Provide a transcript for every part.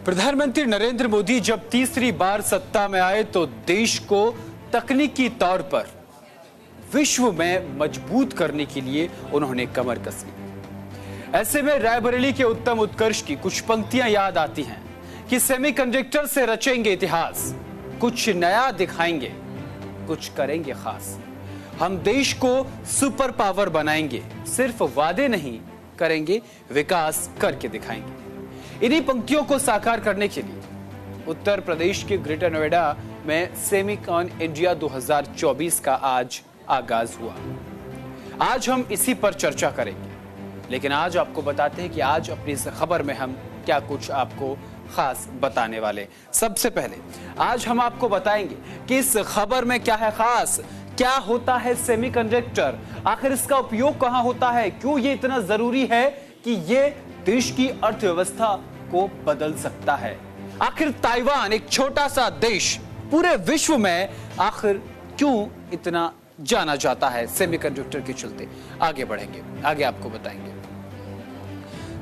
प्रधानमंत्री नरेंद्र मोदी जब तीसरी बार सत्ता में आए तो देश को तकनीकी तौर पर विश्व में मजबूत करने के लिए उन्होंने कमर कस ली। ऐसे में रायबरेली के उत्तम उत्कर्ष की कुछ पंक्तियां याद आती हैं कि सेमीकंडक्टर से रचेंगे इतिहास, कुछ नया दिखाएंगे, कुछ करेंगे खास। हम देश को सुपर पावर बनाएंगे, सिर्फ वादे नहीं करेंगे, विकास करके दिखाएंगे। इन्हीं पंक्तियों को साकार करने के लिए उत्तर प्रदेश के ग्रेटर नोएडा में सेमिकॉन इंडिया 2024 का आज आगाज हुआ। आज हम इसी पर चर्चा करेंगे, लेकिन आज आपको बताते हैं कि आज अपनी इस खबर में हम क्या कुछ आपको खास बताने वाले। सबसे पहले आज हम आपको बताएंगे कि इस खबर में क्या है खास, क्या होता है सेमीकंडक्टर, आखिर इसका उपयोग कहां होता है, क्यों ये इतना जरूरी है कि ये देश की अर्थव्यवस्था को बदल सकता है। आखिर ताइवान एक छोटा सा देश पूरे विश्व में आखिर क्यों इतना जाना जाता है सेमीकंडक्टर के चलते। आगे बढ़ेंगे, आगे आपको बताएंगे।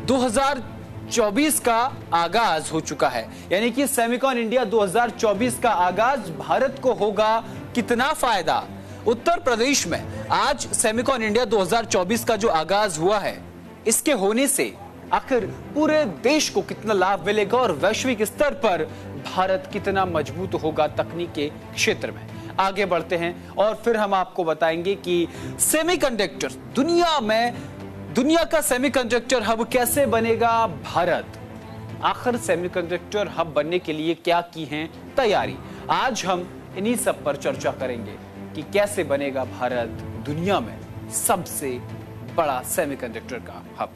2024 का आगाज हो चुका है, यानी कि सेमिकॉन इंडिया 2024 का आगाज भारत को होगा कितना फायदा। उत्तर प्रदेश में आज सेमिकॉन इंडिया 2024 का जो आगाज हुआ है, इसके होने से आखिर पूरे देश को कितना लाभ मिलेगा और वैश्विक स्तर पर भारत कितना मजबूत होगा तकनीक के क्षेत्र में। आगे बढ़ते हैं और फिर हम आपको बताएंगे कि सेमीकंडक्टर दुनिया का सेमीकंडक्टर हब कैसे बनेगा भारत। आखिर सेमीकंडक्टर हब बनने के लिए क्या की है तैयारी। आज हम इन्हीं सब पर चर्चा करेंगे कि कैसे बनेगा भारत दुनिया में सबसे बड़ा सेमीकंडक्टर का हब।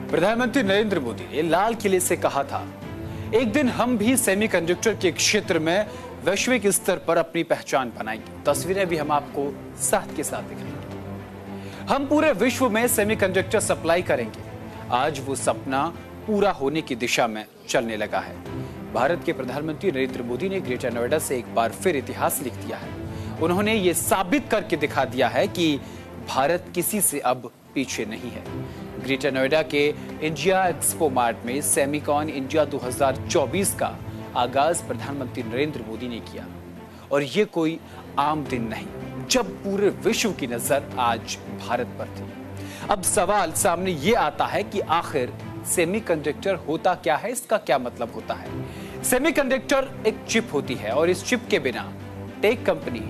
प्रधानमंत्री नरेंद्र मोदी ने लाल किले से कहा था, एक दिन हम भी सेमीकंडक्टर के क्षेत्र में वैश्विक स्तर पर अपनी पहचान बनाएंगे। तस्वीरें भी हम आपको साथ के साथ दिखाएंगे। हम पूरे विश्व में सेमीकंडक्टर सप्लाई करेंगे। आज वो सपना पूरा होने की दिशा में चलने लगा है। भारत के प्रधानमंत्री नरेंद्र मोदी ने ग्रेटर नोएडा से एक बार फिर इतिहास लिख दिया है। उन्होंने ये साबित करके दिखा दिया है कि भारत किसी से अब पीछे नहीं है। ग्रेटर नोएडा के इंडिया एक्सपो मार्ट में सेमिकॉन इंडिया 2024 का आगाज प्रधानमंत्री नरेंद्र मोदी ने किया, और ये कोई आम दिन नहीं जब पूरे विश्व की नजर आज भारत पर थी। अब सवाल सामने ये आता है कि आखिर सेमीकंडक्टर होता क्या है, इसका क्या मतलब होता है। सेमीकंडक्टर एक चिप होती है और इस चिप के बिना tech company,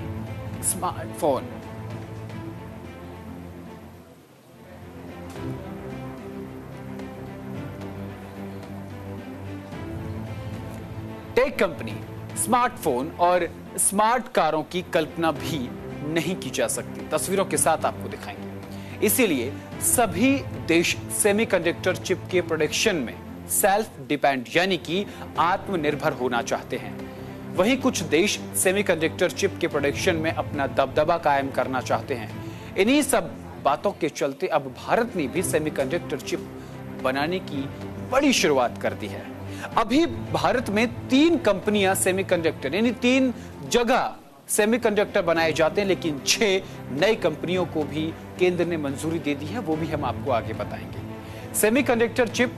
smartphone, tech company, smartphone और स्मार्ट कारों की कल्पना भी नहीं की जा सकती। तस्वीरों के साथ आपको दिखाएंगे। इसीलिए सभी देश सेमीकंडक्टर चिप के प्रोडक्शन में सेल्फ डिपेंड यानी कि आत्मनिर्भर होना चाहते हैं। वहीं कुछ देश सेमीकंडक्टर चिप के प्रोडक्शन में अपना दबदबा कायम करना चाहते हैं। इन्हीं सब बातों के चलते अब भारत ने भी सेमीकंडक्टर चिप बनाने की बड़ी शुरुआत कर दी है। अभी भारत में 3 कंपनियां सेमीकंडक्टर यानी 3 जगह सेमीकंडक्टर बनाए जाते हैं, लेकिन 6 नई कंपनियों को भी केंद्र ने मंजूरी दे दी है, वो भी हम आपको आगे बताएंगे। सेमीकंडक्टर चिप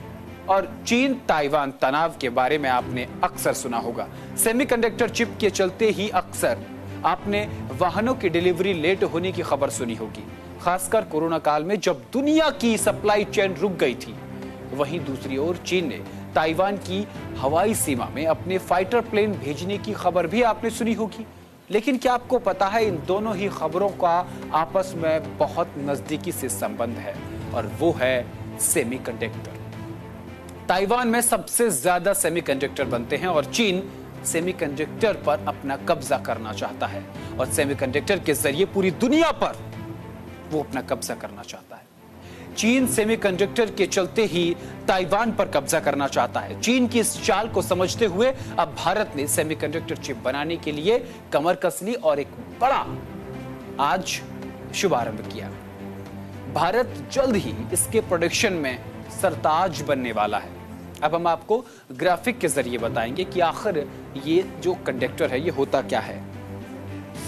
और चीन ताइवान तनाव के बारे में आपने अक्सर सुना होगा। सेमीकंडक्टर चिप के चलते ही अक्सर आपने वाहनों की डिलीवरी लेट होने की खबर सुनी होगी, खासकर कोरोना काल में जब दुनिया की सप्लाई चेन रुक गई थी। वहीं दूसरी ओर चीन ने ताइवान की हवाई सीमा में अपने फाइटर प्लेन भेजने की खबर भी आपने सुनी होगी। लेकिन क्या आपको पता है इन दोनों ही खबरों का आपस में बहुत नजदीकी से संबंध है, और वो है सेमीकंडक्टर। ताइवान में सबसे ज्यादा सेमीकंडक्टर बनते हैं और चीन सेमीकंडक्टर पर अपना कब्जा करना चाहता है, और सेमीकंडक्टर के जरिए पूरी दुनिया पर वो अपना कब्जा करना चाहता है। चीन सेमीकंडक्टर के चलते ही ताइवान पर कब्जा करना चाहता है। चीन की इस चाल को समझते हुए अब भारत ने सेमीकंडक्टर चिप बनाने के लिए कमर कस ली और एक बड़ा आज शुभारंभ किया। भारत जल्द ही इसके प्रोडक्शन में सरताज बनने वाला है। अब हम आपको ग्राफिक के जरिए बताएंगे कि आखिर ये जो कंडक्टर है ये होता क्या है,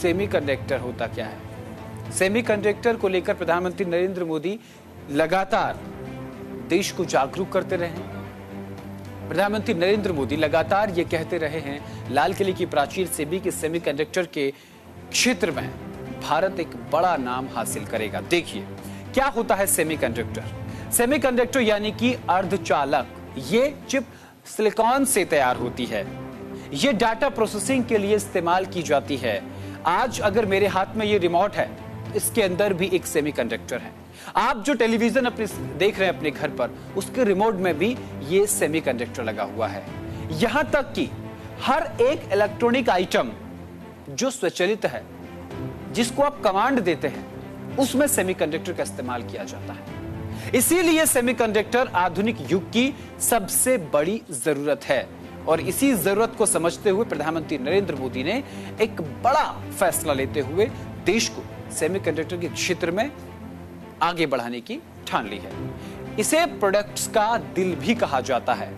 सेमीकंडक्टर होता क्या है। सेमीकंडक्टर को लेकर प्रधानमंत्री नरेंद्र मोदी लगातार देश को जागरूक करते रहे हैं। प्रधानमंत्री नरेंद्र मोदी लगातार ये कहते रहे हैं लाल किले की प्राचीर से भी कि सेमीकंडक्टर के क्षेत्र में भारत एक बड़ा नाम हासिल करेगा। देखिए क्या होता है सेमीकंडक्टर। सेमीकंडक्टर यानी कि अर्धचालक, ये चिप सिलिकॉन से तैयार होती है। ये डाटा प्रोसेसिंग के लिए इस्तेमाल की जाती है। आज अगर मेरे हाथ में ये रिमोट है, इसके अंदर भी एक सेमीकंडक्टर है। आप जो टेलीविजन अपने देख रहे हैं अपने घर पर, उसके रिमोट में भी ये सेमीकंडक्टर लगा हुआ है। यहां तक कि हर एक इलेक्ट्रॉनिक आइटम जो स्वचालित है, जिसको आप कमांड देते हैं, उसमें सेमीकंडक्टर का इस्तेमाल किया जाता है। इसीलिए सेमीकंडक्टर आधुनिक युग की सबसे बड़ी जरूरत है और इसी जरूरत को समझते हुए प्रधानमंत्री नरेंद्र मोदी ने एक बड़ा फैसला लेते हुए देश को सेमीकंडक्टर के क्षेत्र में आगे बढ़ाने की ठान ली है। इसे प्रोडक्ट्स का दिल भी कहा जाता है।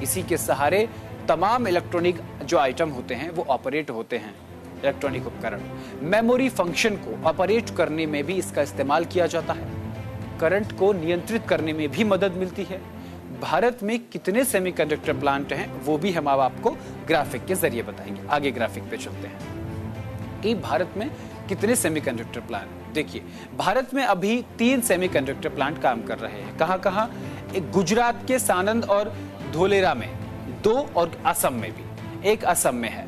इसी के सहारे तमाम इलेक्ट्रॉनिक जो आइटम होते हैं वो ऑपरेट होते हैं। इलेक्ट्रॉनिक उपकरण मेमोरी फंक्शन को ऑपरेट करने में भी इसका इस्तेमाल किया जाता है। करंट को नियंत्रित करने में भी मदद मिलती है। भारत में कितने सेमीकंडक्टर प्लांट हैं वो भी हम आपको ग्राफिक के जरिए बताएंगे। आगे ग्राफिक पे चलते हैं कि भारत में कितने सेमीकंडक्टर प्लांट। देखिए भारत में अभी 3 सेमीकंडक्टर प्लांट काम कर रहे हैं। कहां-कहां? एक गुजरात के सानंद और धोलेरा में 2 और असम में भी। एक असम में है।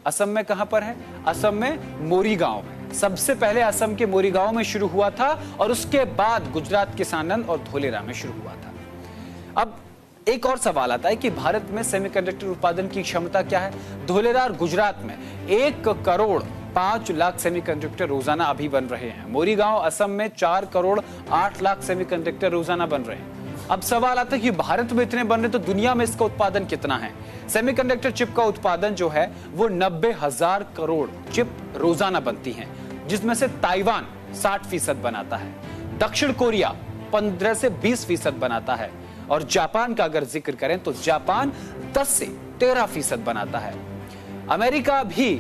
असम में कहां पर है? असम में मोरीगांव में। सबसे पहले असम के मोरीगांव में शुरू हुआ था और उसके बाद गुजरात के सानंद और धोलेरा में शुरू हुआ था। अब एक और सवाल आता है कि भारत में सेमीकंडक्टर उत्पादन की क्षमता क्या है? धोलेरा और गुजरात में 1 करोड़ 5 लाख सेमीकंडक्टर रोजाना अभी बन रहे हैं। मोरीगांव असम में 4 करोड़ 8 लाख सेमीकंडक्टर रोजाना बन रहे हैं। अब सवाल आता है कि भारत में इतने बन रहे तो दुनिया में इसका उत्पादन कितना है? सेमीकंडक्टर चिप का उत्पादन जो है वो 90,000 करोड़ चिप रोजाना बनती हैं, जिसमें से ताइवान 60% बनाता है, दक्षिण कोरिया 15 से 20% बनाता है और जापान का अगर जिक्र करें तो जापान 10 से 13% बनाता है। अमेरिका भी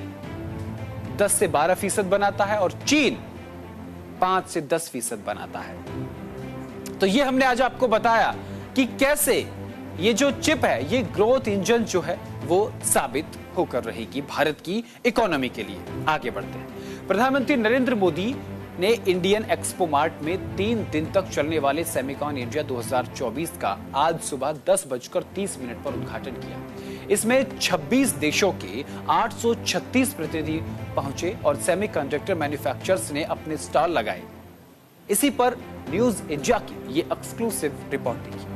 10 से 12% बनाता है और चीन 5 से 10% बनाता है। तो ये हमने आज आपको बताया कि कैसे ये जो चिप है, ये ग्रोथ इंजन जो है वो साबित होकर रहेगी भारत की इकोनॉमी के लिए। आगे बढ़ते हैं। प्रधानमंत्री नरेंद्र मोदी ने इंडियन एक्सपो मार्ट में 3 दिन तक चलने वाले सेमिकॉन इंडिया 2024 का आज सुबह 10:30 पर उद्घाटन किया। इसमें 26 देशों के 836 प्रतिनिधि पहुंचे और सेमीकंडक्टर मैन्युफैक्चरर्स ने अपने स्टॉल लगाए। इसी पर न्यूज इंडिया की ये एक्सक्लूसिव रिपोर्ट देखिए।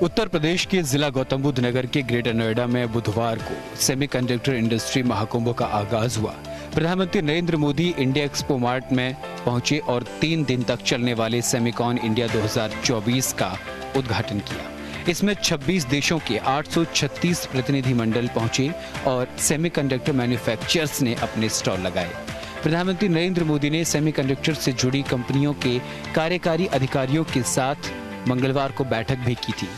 उत्तर प्रदेश के जिला गौतम बुद्ध नगर के ग्रेटर नोएडा में बुधवार को सेमीकंडक्टर इंडस्ट्री महाकुंभ का आगाज हुआ। प्रधानमंत्री Narendra Modi India expo mart में पहुंचे और 3 दिन तक चलने वाले सेमिकॉन इंडिया 2024 का उद्घाटन किया। इसमें 26 देशों के 836 प्रतिनिधि मंडल पहुंचे और सेमीकंडक्टर मैन्युफैक्चरर्स ने अपने स्टॉल लगाए। प्रधानमंत्री नरेंद्र मोदी ने सेमीकंडक्टर से जुड़ी कंपनियों के कार्यकारी अधिकारियों के साथ मंगलवार को बैठक भी की थी।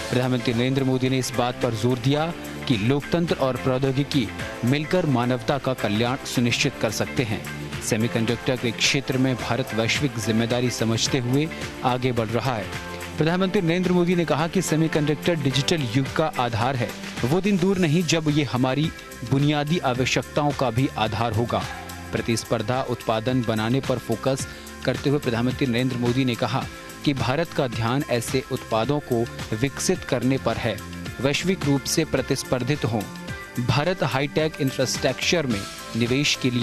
प्रधानमंत्री नरेंद्र मोदी ने इस बात पर जोर दिया कि लोकतंत्र और प्रौद्योगिकी मिलकर मानवता का कल्याण सुनिश्चित कर सकते हैं। सेमीकंडक्टर के क्षेत्र में भारत वैश्विक जिम्मेदारी समझते हुए आगे बढ़ रहा है। प्रधानमंत्री नरेंद्र मोदी ने कहा कि सेमीकंडक्टर डिजिटल युग का आधार है। वो दिन दूर नहीं जब ये हमारी बुनियादी आवश्यकताओं का भी आधार होगा। प्रतिस्पर्धा उत्पादन बनाने पर फोकस करते हुए प्रधानमंत्री नरेंद्र मोदी ने कहा कि भारत का ध्यान ऐसे उत्पादों को विकसित करने पर है वैश्विक रूप से प्रतिस्पर्धित हों। भारत हाईटेक इंफ्रास्ट्रक्चर में निवेश के लिए